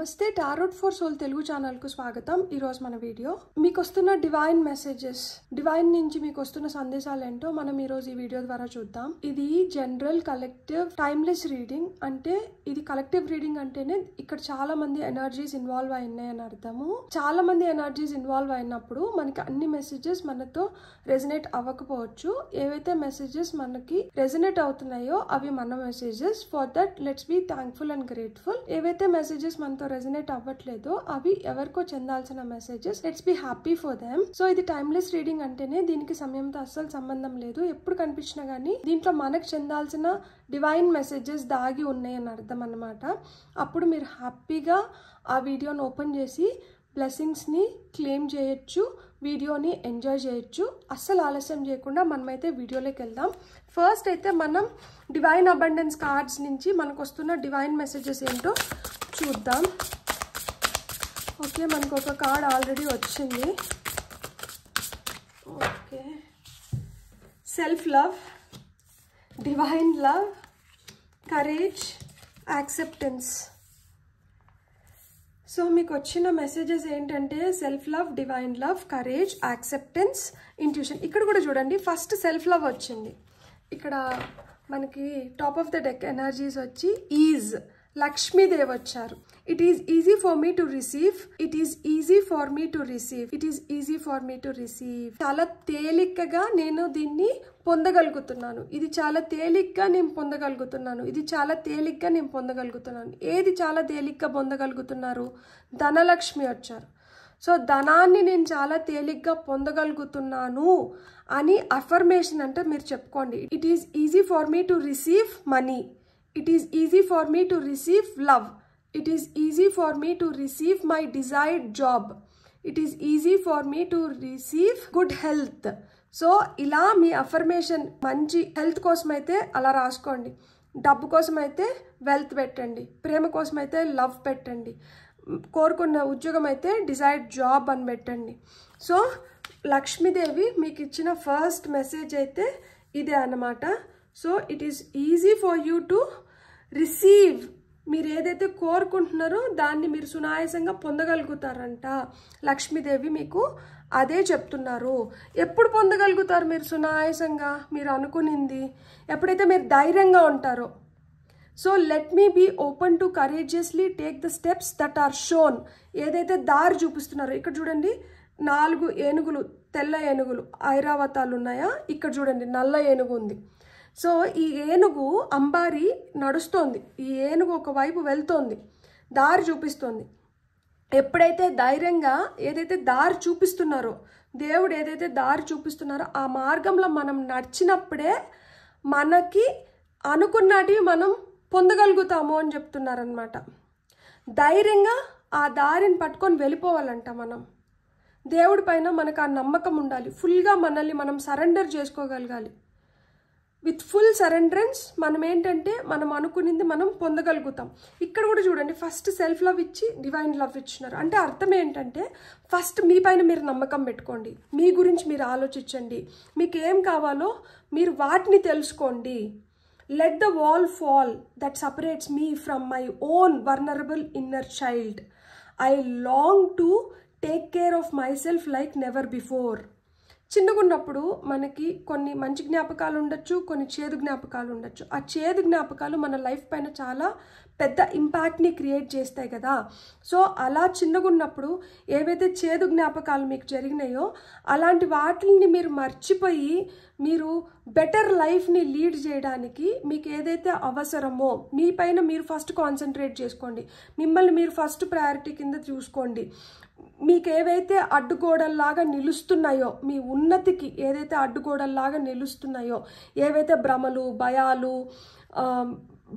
నమస్తే tarot for soul Telugu channel కు స్వాగతం. ఈ రోజు మన వీడియో మీకు వస్తున్న డివైన్ మెసేజెస్, డివైన్ నుంచి మీకు వస్తున్న సందేశాలు ఏంటో మనం ఈ రోజు ఈ వీడియో ద్వారా చూద్దాం. ఇది జనరల్ కలెక్టివ్ టైమ్లెస్ రీడింగ్. అంటే ఇది కలెక్టివ్ రీడింగ్ అంటేనే ఇక్కడ చాలా మంది ఎనర్జీస్ ఇన్వాల్వ్ అయినాయని అర్థము. చాలా మంది ఎనర్జీస్ ఇన్వాల్వ్ అయినప్పుడు మనకి అన్ని మెసేజెస్ మనతో రెజనేట్ అవ్వకపోవచ్చు. ఏవైతే మెసేజెస్ మనకి రెజనేట్ అవుతున్నాయో అవి మన messages. For that let's be thankful and grateful. ఏవైతే మెసేజెస్ మనతో రెజనేట్ అవ్వట్లేదో అవి ఎవరికో చెందాల్సిన messages. Let's be happy for them. So ఇది టైమ్లెస్ రీడింగ్ అంటేనే దీనికి సమయంతో అస్సలు సంబంధం లేదు. ఎప్పుడు కనిపించినా గానీ దీంట్లో మనకు చెందాల్సిన డివైన్ మెసేజెస్ దాగి ఉన్నాయని అర్థం అన్నమాట. అప్పుడు మీరు హ్యాపీగా ఆ వీడియోని ఓపెన్ చేసి బ్లెస్సింగ్స్ ని క్లెయిమ్ చేయొచ్చు, వీడియోని ఎంజాయ్ చేయొచ్చు. అస్సలు ఆలస్యం చేయకుండా మనమైతే వీడియోలోకి వెళ్దాం. ఫస్ట్ అయితే మనం డివైన్ అబండెన్స్ కార్డ్స్ నుంచి మనకు వస్తున్న డివైన్ మెసేజెస్ ఏంటో చూద్దాం. ఓకే, మనకు ఒక కార్డ్ ఆల్రెడీ వచ్చింది. Okay, self love, divine love, courage, acceptance. So మీకు వచ్చిన మెసేజెస్ ఏంటంటే self love, divine love, courage, acceptance, intuition. ఇక్కడ కూడా చూడండి, ఫస్ట్ సెల్ఫ్ లవ్ వచ్చింది. ఇక్కడ మనకి top of the deck energies వచ్చి ఈజ్, లక్ష్మీదేవి వచ్చారు. It is easy for me to receive, it is easy for me to receive, it is easy for me to receive. చాలా తేలికగా నేను దీన్ని పొందగలుగుతున్నాను, ఇది చాలా తేలిగ్గా నేను పొందగలుగుతున్నాను, ఇది చాలా తేలిగ్గా నేను పొందగలుగుతున్నాను. ఏది చాలా తేలిగ్గా పొందగలుగుతున్నారు? ధనలక్ష్మి వచ్చారు. సో ధనాన్ని నేను చాలా తేలిగ్గా పొందగలుగుతున్నాను అని అఫర్మేషన్ అంటే మీరు చెప్పుకోండి. It is easy for me to receive money, it is easy for me to receive love, it is easy for me to receive my desired job, it is easy for me to receive good health. So ఇలా మీ affirmation మంచి health కోసం అయితే అలా రాసుకోండి, డబ్బు కోసం అయితే wealth పెట్టండి, ప్రేమ కోసం అయితే లవ్ పెట్టండి, కోరుకున్న ఉద్యోగం అయితే డిజైర్డ్ జాబ్ అని పెట్టండి. సో లక్ష్మీదేవి మీకు ఇచ్చిన ఫస్ట్ మెసేజ్ అయితే ఇదే అన్నమాట. So it is easy for you to receive. మీరు ఏదైతే కోరుకుంటున్నారో దాన్ని మీరు సునాయాసంగా పొందగలుగుతారంట. లక్ష్మీదేవి మీకు అదే చెప్తున్నారు. ఎప్పుడు పొందగలుగుతారు మీరు సునాయాసంగా? మీరు అనుకునింది ఎప్పుడైతే మీరు ధైర్యంగా ఉంటారో. So let me be open to courageously take the steps that are shown. ఏదైతే దారి చూపిస్తున్నారో, ఇక్కడ చూడండి 4 ఏనుగులు, తెల్ల ఏనుగులు ఐరావతాలు ఉన్నాయా? ఇక్కడ చూడండి నల్ల ఏనుగు ఉంది. సో ఈ ఏనుగు అంబారి నడుస్తోంది, ఈ ఏనుగు ఒకవైపు వెళ్తోంది, దారి చూపిస్తోంది. ఎప్పుడైతే ధైర్యంగా ఏదైతే దారి చూపిస్తున్నారో, దేవుడు ఏదైతే దారి చూపిస్తున్నారో ఆ మార్గంలో మనం నడిచినప్పుడే మనకి అనుకున్నటివి మనం పొందగలుగుతాము అని చెప్తున్నారనమాట. ధైర్యంగా ఆ దారిని పట్టుకొని వెళ్ళిపోవాలంట. మనం దేవుడి పైన మనకు ఆ నమ్మకం ఉండాలి. ఫుల్గా మనల్ని మనం సరెండర్ చేసుకోగలగాలి. విత్ ఫుల్ సరెండరెన్స్ మనం ఏంటంటే మనం అనుకునింది మనం పొందగలుగుతాం. ఇక్కడ కూడా చూడండి, ఫస్ట్ సెల్ఫ్ లవ్ ఇచ్చి డివైన్ లవ్ ఇచ్చినారు. అంటే అర్థం ఏంటంటే ఫస్ట్ మీ పైన మీరు నమ్మకం పెట్టుకోండి, మీ గురించి మీరు ఆలోచించండి, మీకు ఏం కావాలో మీరు వాటిని తెలుసుకోండి. Let the wall fall that separates me from my own vulnerable inner child. I long to take care of myself like never before. చిన్నగున్నప్పుడు మనకి కొన్ని మంచి జ్ఞాపకాలు ఉండొచ్చు, కొన్ని చేదు జ్ఞాపకాలు ఉండొచ్చు. ఆ చేదు జ్ఞాపకాలు మన లైఫ్ పైన చాలా పెద్ద ఇంపాక్ట్ని క్రియేట్ చేస్తాయి కదా. సో అలా చిన్నగున్నప్పుడు ఏవైతే చేదు జ్ఞాపకాలు మీకు జరిగినాయో అలాంటి వాటిని మీరు మర్చిపోయి మీరు బెటర్ లైఫ్ని లీడ్ చేయడానికి మీకు ఏదైతే అవసరమో మీ పైన మీరు ఫస్ట్ కాన్సన్ట్రేట్ చేసుకోండి. మిమ్మల్ని మీరు ఫస్ట్ ప్రయారిటీ కింద చూసుకోండి. మీకు ఏవైతే అడ్డుగోడల్లాగా నిలుస్తున్నాయో, మీ ఉన్నతికి ఏదైతే అడ్డుగోడల్లాగా నిలుస్తున్నాయో, ఏవైతే భ్రమలు, భయాలు,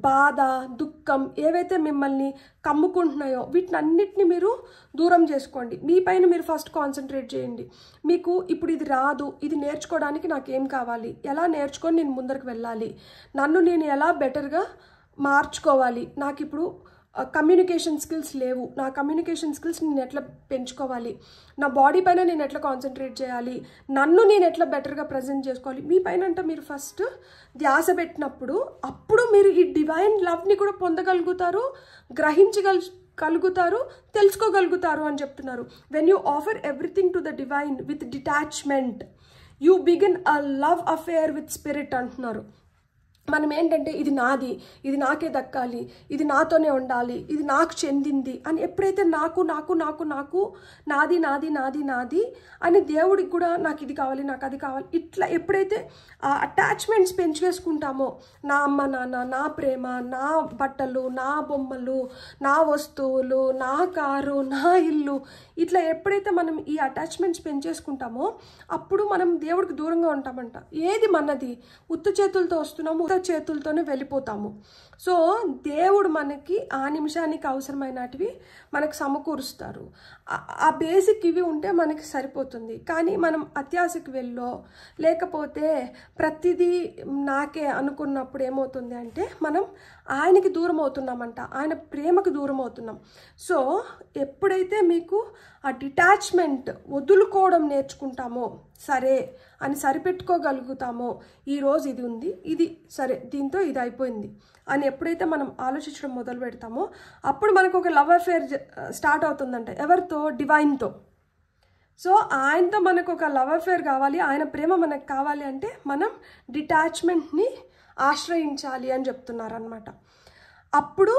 బాధ, దుఃఖం ఏవైతే మిమ్మల్ని కమ్ముకుంటున్నాయో వీటినన్నిటిని మీరు దూరం చేసుకోండి. మీ పైన మీరు ఫస్ట్ కాన్సన్ట్రేట్ చేయండి. మీకు ఇప్పుడు ఇది రాదు, ఇది నేర్చుకోవడానికి నాకేం కావాలి, ఎలా నేర్చుకొని నేను ముందరకు వెళ్ళాలి, నన్ను నేను ఎలా బెటర్గా మార్చుకోవాలి, నాకు ఇప్పుడు కమ్యూనికేషన్ స్కిల్స్ లేవు, నా కమ్యూనికేషన్ స్కిల్స్ నేను ఎట్లా పెంచుకోవాలి, నా బాడీ పైన నేను ఎట్లా కాన్సన్ట్రేట్ చేయాలి, నన్ను నేను ఎట్లా బెటర్గా ప్రజెంట్ చేసుకోవాలి, మీ పైన అంటే మీరు ఫస్ట్ ధ్యాస పెట్టినప్పుడు అప్పుడు మీరు ఈ డివైన్ లవ్ని కూడా పొందగలుగుతారు, కలుగుతారు, తెలుసుకోగలుగుతారు అని చెప్తున్నారు. When you offer everything to the divine with detachment you begin a love affair with spirit అంటున్నారు. మనం ఏంటంటే ఇది నాది, ఇది నాకే దక్కాలి, ఇది నాతోనే ఉండాలి, ఇది నాకు చెందింది అని ఎప్పుడైతే నాకు నాకు నాకు నాకు నాది నాది నాది నాది అని దేవుడికి కూడా నాకు ఇది కావాలి, నాకు అది కావాలి, ఇట్లా ఎప్పుడైతే ఆ అటాచ్మెంట్స్ పెంచుకేసుకుంటామో, నా అమ్మ నాన్న, నా ప్రేమ, నా బట్టలు, నా బొమ్మలు, నా వస్తువులు, నా కారు, నా ఇల్లు, ఇట్లా ఎప్పుడైతే మనం ఈ అటాచ్మెంట్స్ పెంచేసుకుంటామో అప్పుడు మనం దేవుడికి దూరంగా ఉంటామంట. ఏది మనది? ఉత్త చేతులతో వస్తున్నాము, చేతులతోనే వెళ్ళిపోతాము. సో దేవుడు మనకి ఆ నిమిషానికి అవసరమైనటివి మనకు సమకూరుస్తారు. ఆ బేసిక్ ఇవి ఉంటే మనకి సరిపోతుంది. కానీ మనం అత్యాశకి వెళ్ళో లేకపోతే ప్రతిదీ నాకే అనుకున్నప్పుడు ఏమవుతుంది అంటే మనం ఆయనకి దూరం అవుతున్నామంట, ఆయన ప్రేమకు దూరం అవుతున్నాం. సో ఎప్పుడైతే మీకు ఆ డిటాచ్మెంట్ వదులుకోవడం నేర్చుకుంటామో, సరే అని సరిపెట్టుకోగలుగుతామో, ఈరోజు ఇది ఉంది, ఇది సరే, దీంతో ఇది అయిపోయింది అని ఎప్పుడైతే మనం ఆలోచించడం మొదలు పెడతామో అప్పుడు మనకు ఒక లవ్ అఫేర్ స్టార్ట్ అవుతుందంట. ఎవరితో? డివైన్తో. సో ఆయనతో మనకు ఒక లవ్ అఫేర్ కావాలి, ఆయన ప్రేమ మనకు కావాలి అంటే మనం డిటాచ్మెంట్ని ఆశ్రయించాలి అని చెప్తున్నారు అనమాట. అప్పుడు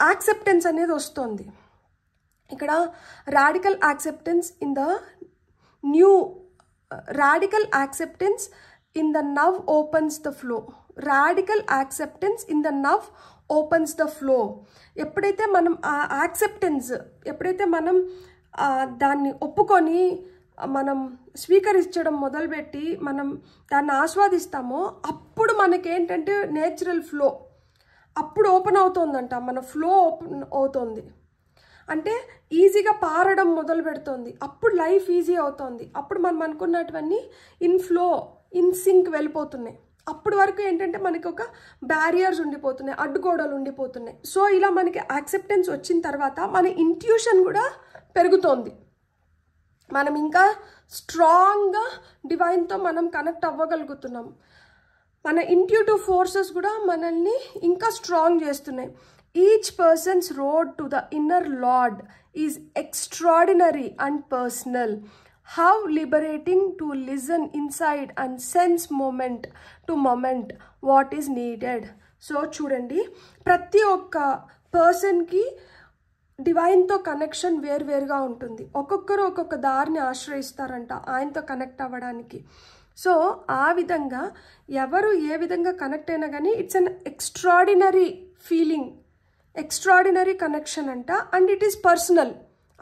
యాక్సెప్టెన్స్ అనేది వస్తుంది. ఇక్కడ radical acceptance in the new radical acceptance in the now opens the flow. Radical acceptance in the now opens the flow. ఎప్పుడైతే మనం ఆ యాక్సెప్టెన్స్, ఎప్పుడైతే మనం దాన్ని ఒప్పుకొని మనం స్వీకరించడం మొదలుపెట్టి మనం దాన్ని ఆస్వాదిస్తామో అప్పుడు మనకేంటంటే నేచురల్ ఫ్లో అప్పుడు ఓపెన్ అవుతుందంట. మన ఫ్లో ఓపెన్ అవుతుంది అంటే ఈజీగా పారడం మొదలు పెడుతుంది. అప్పుడు లైఫ్ ఈజీ అవుతుంది. అప్పుడు మనం అనుకున్నటువన్నీ ఇన్ ఫ్లో, ఇన్ సింక్ వెళ్ళిపోతున్నాయి. అప్పుడు వరకు ఏంటంటే మనకి ఒక బ్యారియర్స్ ఉండిపోతున్నాయి, అడ్డుగోడలు ఉండిపోతున్నాయి. సో ఇలా మనకి యాక్సెప్టెన్స్ వచ్చిన తర్వాత మన ఇంట్యూషన్ కూడా పెరుగుతోంది. మనం ఇంకా స్ట్రాంగ్గా డివైన్తో మనం కనెక్ట్ అవ్వగలుగుతున్నాం. మన ఇంట్యూటివ్ ఫోర్సెస్ కూడా మనల్ని ఇంకా స్ట్రాంగ్ చేస్తున్నాయి. Each person's road to the inner Lord is extraordinary and personal. How liberating to listen inside and sense moment to moment what is needed. So చూడండి, ప్రతి ఒక్క పర్సన్కి డివైన్తో కనెక్షన్ వేరువేరుగా ఉంటుంది. ఒక్కొక్కరు ఒక్కొక్క దారిని ఆశ్రయిస్తారంట ఆయనతో కనెక్ట్ అవ్వడానికి. సో ఆ విధంగా ఎవరు ఏ విధంగా కనెక్ట్ అయినా కానీ it's an extraordinary feeling, extraordinary connection అంట. అండ్ ఇట్ ఈస్ పర్సనల్,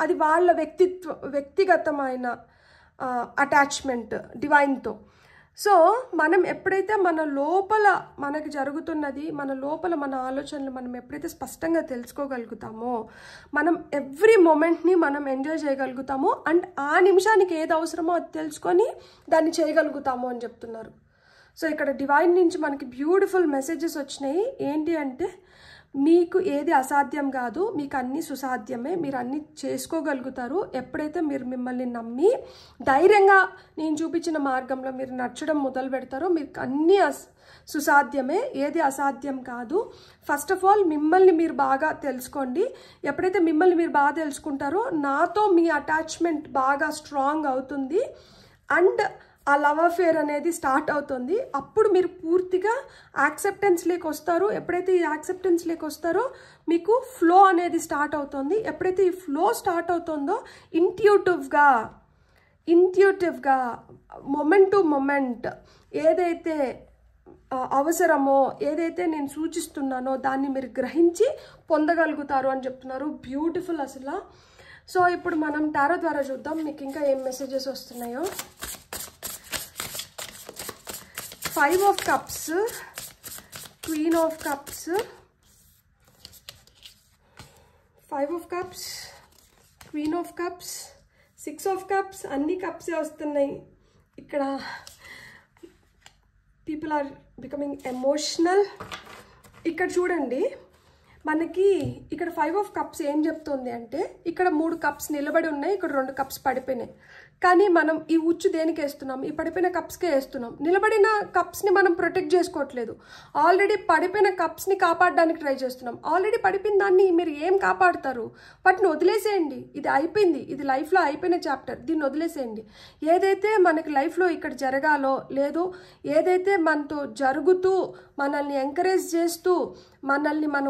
అది వాళ్ళ వ్యక్తిగతమైన అటాచ్మెంట్ డివైన్తో. సో మనం ఎప్పుడైతే మన లోపల మనకి జరుగుతున్నది, మన లోపల మన ఆలోచనలు మనం ఎప్పుడైతే స్పష్టంగా తెలుసుకోగలుగుతామో మనం ఎవ్రీ మూమెంట్ని మనం ఎంజాయ్ చేయగలుగుతాము. అండ్ ఆ నిమిషానికి ఏది అవసరమో అది తెలుసుకొని దాన్ని చేయగలుగుతాము అని చెప్తున్నారు. సో ఇక్కడ డివైన్ నుంచి మనకి బ్యూటిఫుల్ మెసేజెస్ వచ్చినాయి. ఏంటి అంటే మీకు ఏది అసాధ్యం కాదు, మీకు అన్నీ సుసాధ్యమే, మీరు అన్నీ చేసుకోగలుగుతారు. ఎప్పుడైతే మీరు మిమ్మల్ని నమ్మి ధైర్యంగా నేను చూపించిన మార్గంలో మీరు నడచడం మొదలు పెడతారో మీకు అన్నీ సుసాధ్యమే, ఏది అసాధ్యం కాదు. ఫస్ట్ ఆఫ్ ఆల్ మిమ్మల్ని మీరు బాగా తెలుసుకోండి. ఎప్పుడైతే మిమ్మల్ని మీరు బాగా తెలుసుకుంటారో నాతో మీ అటాచ్మెంట్ బాగా స్ట్రాంగ్ అవుతుంది అండ్ ఆ లవ్ అఫేర్ అనేది స్టార్ట్ అవుతుంది. అప్పుడు మీరు పూర్తిగా యాక్సెప్టెన్స్లోకి వస్తారు. ఎప్పుడైతే ఈ యాక్సెప్టెన్స్లోకి వస్తారో మీకు ఫ్లో అనేది స్టార్ట్ అవుతుంది. ఎప్పుడైతే ఈ ఫ్లో స్టార్ట్ అవుతుందో ఇంట్యూటివ్గా మొమెంట్ టు మొమెంట్ ఏదైతే అవసరమో, ఏదైతే నేను సూచిస్తున్నానో దాన్ని మీరు గ్రహించి పొందగలుగుతారు అని చెప్తున్నారు. బ్యూటిఫుల్ అసలు. సో ఇప్పుడు మనం టారో ద్వారా చూద్దాం మీకు ఇంకా ఏం మెసేజెస్ వస్తున్నాయో. 5 of Cups, Queen of Cups, 5 of Cups, Queen of Cups, 6 of Cups, అన్ని కప్సే వస్తున్నాయి. ఇక్కడ పీపుల్ ఆర్ బికమింగ్ ఎమోషనల్. ఇక్కడ చూడండి మనకి ఇక్కడ 5 of Cups ఏం చెప్తుంది అంటే ఇక్కడ 3 కప్స్ నిలబడి ఉన్నాయి, ఇక్కడ 2 కప్స్ పడిపోయినాయి. కానీ మనం ఈ ఉచ్చు దేనికి వేస్తున్నాం? ఈ పడిపోయిన కప్స్కే వేస్తున్నాం. నిలబడిన కప్స్ని మనం ప్రొటెక్ట్ చేసుకోవట్లేదు. ఆల్రెడీ పడిపోయిన కప్స్ని కాపాడడానికి ట్రై చేస్తున్నాం. ఆల్రెడీ పడిపోయిన దాన్ని మీరు ఏం కాపాడుతారు? వాటిని వదిలేసేయండి. ఇది అయిపోయింది, ఇది లైఫ్లో అయిపోయిన చాప్టర్, దీన్ని వదిలేసేయండి. ఏదైతే మనకి లైఫ్లో ఇక్కడ జరగాలో లేదు, ఏదైతే మనతో జరుగుతూ మనల్ని ఎంకరేజ్ చేస్తూ మనల్ని మన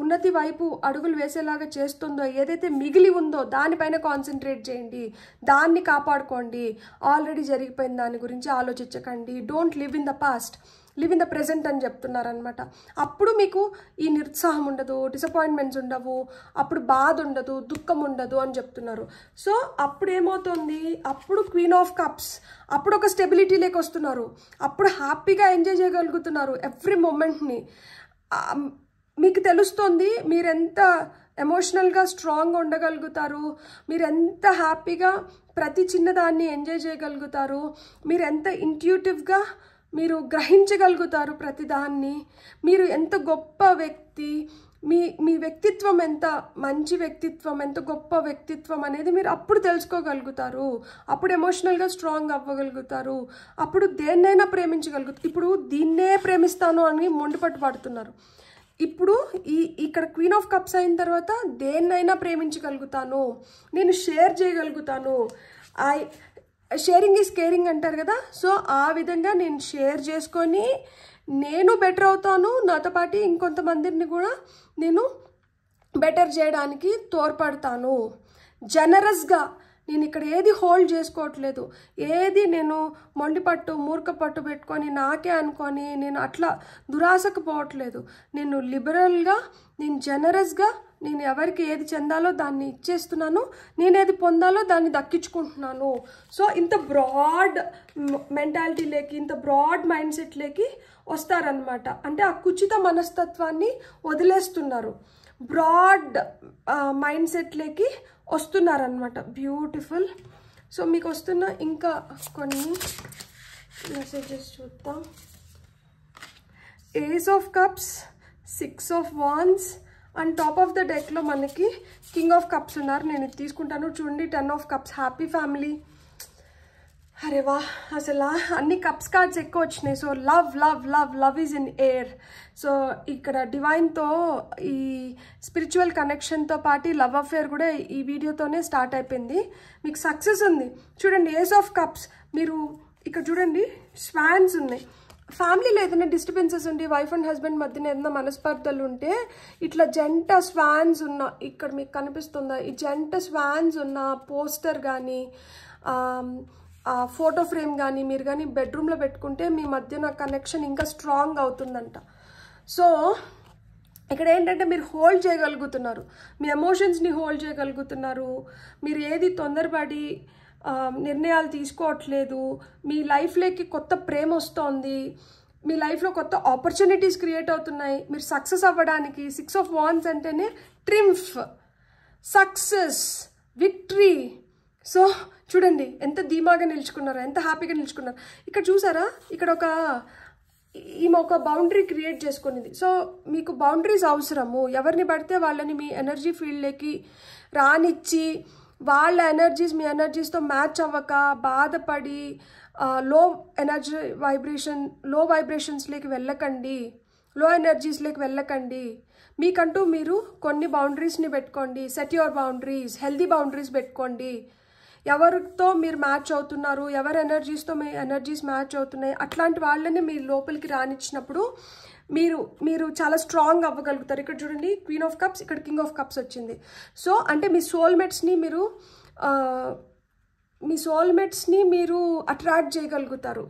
ఉన్నతి వైపు అడుగులు వేసేలాగా చేస్తుందో, ఏదైతే మిగిలి ఉందో దానిపైన కాన్సన్ట్రేట్ చేయండి, దాన్ని కాపాడుకోండి. ఆల్రెడీ జరిగిపోయిన దాని గురించి ఆలోచించకండి. Don't live in the past, live in the present అని చెప్తున్నారనమాట. అప్పుడు మీకు ఈ నిరుత్సాహం ఉండదు, డిసప్పాయింట్మెంట్స్ ఉండవు, అప్పుడు బాధ ఉండదు, దుఃఖం ఉండదు అని చెప్తున్నారు. సో అప్పుడు ఏమవుతుంది? అప్పుడు క్వీన్ ఆఫ్ కప్స్, అప్పుడు ఒక స్టెబిలిటీలోకి వస్తున్నారు. అప్పుడు హ్యాపీగా ఎంజాయ్ చేయగలుగుతున్నారు ఎవ్రీ మూమెంట్ని. మీకు తెలుస్తుంది మీరెంత ఎమోషనల్గా స్ట్రాంగ్గా ఉండగలుగుతారు, మీరు ఎంత హ్యాపీగా ప్రతి చిన్నదాన్ని ఎంజాయ్ చేయగలుగుతారు, మీరు ఎంత ఇంట్యూటివ్గా మీరు గ్రహించగలుగుతారు ప్రతిదాన్ని, మీరు ఎంత గొప్ప వ్యక్తి, మీ వ్యక్తిత్వం ఎంత మంచి వ్యక్తిత్వం, ఎంత గొప్ప వ్యక్తిత్వం అనేది మీరు అప్పుడు తెలుసుకోగలుగుతారు. అప్పుడు ఎమోషనల్గా స్ట్రాంగ్ అవ్వగలుగుతారు. అప్పుడు దేన్నైనా ప్రేమించగలుగుతారు. ఇప్పుడు దీన్నే ప్రేమిస్తాను అని మొండిపట్టు పడుతున్నారు. ఇప్పుడు ఇక్కడ క్వీన్ ఆఫ్ కప్స్ అయిన తర్వాత దేన్నైనా ప్రేమించగలుగుతాను, నేను షేర్ చేయగలుగుతాను. షేరింగ్ ఈజ్ కేరింగ్ అంటారు కదా. సో ఆ విధంగా నేను షేర్ చేసుకొని నేను బెటర్ అవుతాను, నాతో పాటు ఇంకొంతమందిని కూడా నేను బెటర్ చేయడానికి తోడ్పడతాను. జనరస్గా నేను ఇక్కడ ఏది హోల్డ్ చేసుకోవట్లేదు, ఏది నేను మొండిపట్టు మూర్ఖపట్టు పెట్టుకొని నాకే అనుకొని నేను అట్లా దురాశకు పోవట్లేదు. నేను లిబరల్గా, నేను జనరస్గా, నేను ఎవరికి ఏది చెందాలో దాన్ని ఇచ్చేస్తున్నాను, నేనేది పొందాలో దాన్ని దక్కించుకుంటున్నాను. సో ఇంత బ్రాడ్ మెంటాలిటీలోకి, ఇంత బ్రాడ్ మైండ్ సెట్లోకి వస్తారనమాట. అంటే ఆ కుచిత మనస్తత్వాన్ని వదిలేస్తున్నారు, బ్రాడ్ మైండ్ సెట్లోకి వస్తున్నారనమాట. బ్యూటిఫుల్. సో మీకు వస్తున్న ఇంకా కొన్ని మెసేజెస్ చూద్దాం. Ace of cups, 6 of wands and top of the డెక్లో మనకి కింగ్ ఆఫ్ కప్స్ ఉన్నారు. నేను ఇది తీసుకుంటాను. చూడండి 10 ఆఫ్ కప్స్, హ్యాపీ ఫ్యామిలీ. అరే వా, అసలు అన్ని కప్స్ కార్డ్స్ ఎక్కువ వచ్చినాయి. So love love love love is in air. So ఇక్కడ డివైన్తో ఈ స్పిరిచువల్ కనెక్షన్తో పాటు లవ్ అఫేర్ కూడా ఈ వీడియోతోనే స్టార్ట్ అయిపోయింది. మీకు సక్సెస్ ఉంది. చూడండి ఏస్ ఆఫ్ కప్స్, మీరు ఇక్కడ చూడండి స్వాన్స్ ఉన్నాయి. ఫ్యామిలీలో ఏదైనా డిస్టర్బెన్సెస్ ఉండి వైఫ్ అండ్ హస్బెండ్ మధ్యన ఏదైనా మనస్పర్ధలు ఉంటే ఇట్లా జంట స్వాన్స్ ఉన్న, ఇక్కడ మీకు కనిపిస్తుందా ఈ జంట స్వాన్స్ ఉన్న పోస్టర్ కానీ ఫోటో ఫ్రేమ్ కానీ మీరు కానీ బెడ్రూమ్లో పెట్టుకుంటే మీ మధ్యన కనెక్షన్ ఇంకా స్ట్రాంగ్ అవుతుందంట. సో ఇక్కడ ఏంటంటే మీరు హోల్డ్ చేయగలుగుతున్నారు, మీ ఎమోషన్స్ని హోల్డ్ చేయగలుగుతున్నారు, మీరు ఏది తొందరపడి నిర్ణయాలు తీసుకోవట్లేదు, మీ లైఫ్లోకి కొత్త ప్రేమ వస్తోంది, మీ లైఫ్లో కొత్త ఆపర్చునిటీస్ క్రియేట్ అవుతున్నాయి, మీరు సక్సెస్ అవ్వడానికి. 6 ఆఫ్ వాన్స్ అంటేనే ట్రింఫ్, సక్సెస్, విక్టరీ. సో చూడండి ఎంత ధీమాగా నిలుచుకున్నారు, ఎంత హ్యాపీగా నిలుచుకున్నారు. ఇక్కడ చూసారా, ఇక్కడ ఈమె ఒక బౌండరీ క్రియేట్ చేసుకునేది. సో మీకు బౌండరీస్ అవసరము. ఎవరిని పడితే వాళ్ళని మీ ఎనర్జీ ఫీల్డ్లోకి రానిచ్చి వాళ్ళ ఎనర్జీస్ మీ ఎనర్జీస్తో మ్యాచ్ అవ్వక బాధపడి లో వైబ్రేషన్స్లోకి వెళ్ళకండి, లో ఎనర్జీస్లోకి వెళ్ళకండి. మీకంటూ మీరు కొన్ని బౌండరీస్ని పెట్టుకోండి. Set your boundaries, healthy boundaries పెట్టుకోండి. ఎవరితో మీరు మ్యాచ్ అవుతున్నారు, ఎవరి ఎనర్జీస్తో మీ ఎనర్జీస్ మ్యాచ్ అవుతున్నాయి, అట్లాంటి వాళ్ళని మీరు లోపలికి రానిచ్చినప్పుడు మీరు చాలా స్ట్రాంగ్ అవ్వగలుగుతారు. ఇక్కడ చూడండి క్వీన్ ఆఫ్ కప్స్, ఇక్కడ కింగ్ ఆఫ్ కప్స్ వచ్చింది. సో అంటే మీ సోల్మేట్స్ని మీరు అట్రాక్ట్ చేయగలుగుతారు.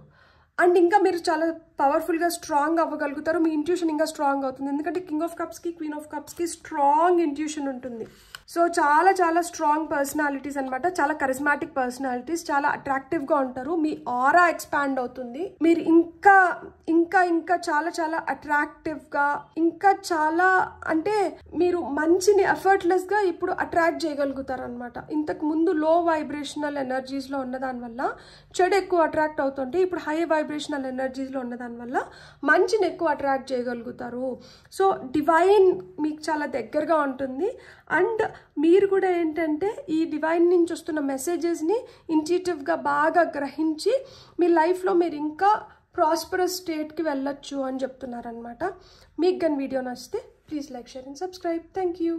అండ్ ఇంకా మీరు చాలా పవర్ఫుల్గా స్ట్రాంగ్ అవ్వగలుగుతారు. మీ ఇంట్యూషన్ ఇంకా స్ట్రాంగ్ అవుతుంది. ఎందుకంటే కింగ్ ఆఫ్ కప్స్కి క్వీన్ ఆఫ్ కప్స్కి స్ట్రాంగ్ ఇంట్యూషన్ ఉంటుంది. సో చాలా చాలా స్ట్రాంగ్ పర్సనాలిటీస్ అనమాట, చాలా కరిస్మాటిక్ పర్సనాలిటీస్, చాలా అట్రాక్టివ్గా ఉంటారు. మీ ఆరా ఎక్స్పాండ్ అవుతుంది. మీరు ఇంకా ఇంకా ఇంకా చాలా చాలా అట్రాక్టివ్గా, ఇంకా చాలా అంటే మీరు మంచిని ఎఫర్ట్లెస్గా ఇప్పుడు అట్రాక్ట్ చేయగలుగుతారు అనమాట. ఇంతకు ముందు లో వైబ్రేషనల్ ఎనర్జీస్లో ఉన్న దానివల్ల చెడు ఎక్కువ అట్రాక్ట్ అవుతుంటే ఇప్పుడు హై వైబ్రేషనల్ ఎనర్జీస్లో ఉన్న దానివల్ల మంచిని ఎక్కువ అట్రాక్ట్ చేయగలుగుతారు. సో డివైన్ మీకు చాలా దగ్గరగా ఉంటుంది. అండ్ మీరు కూడా ఏంటంటే ఈ డివైన్ నుంచి వస్తున్న మెసేజెస్ని ఇంట్యూటివ్గా బాగా గ్రహించి మీ లైఫ్లో మీరు ఇంకా ప్రాస్పరస్ స్టేట్కి వెళ్ళొచ్చు అని చెప్తున్నారనమాట. మీకు కానీ వీడియో నచ్చితే please like, share and subscribe. Thank you.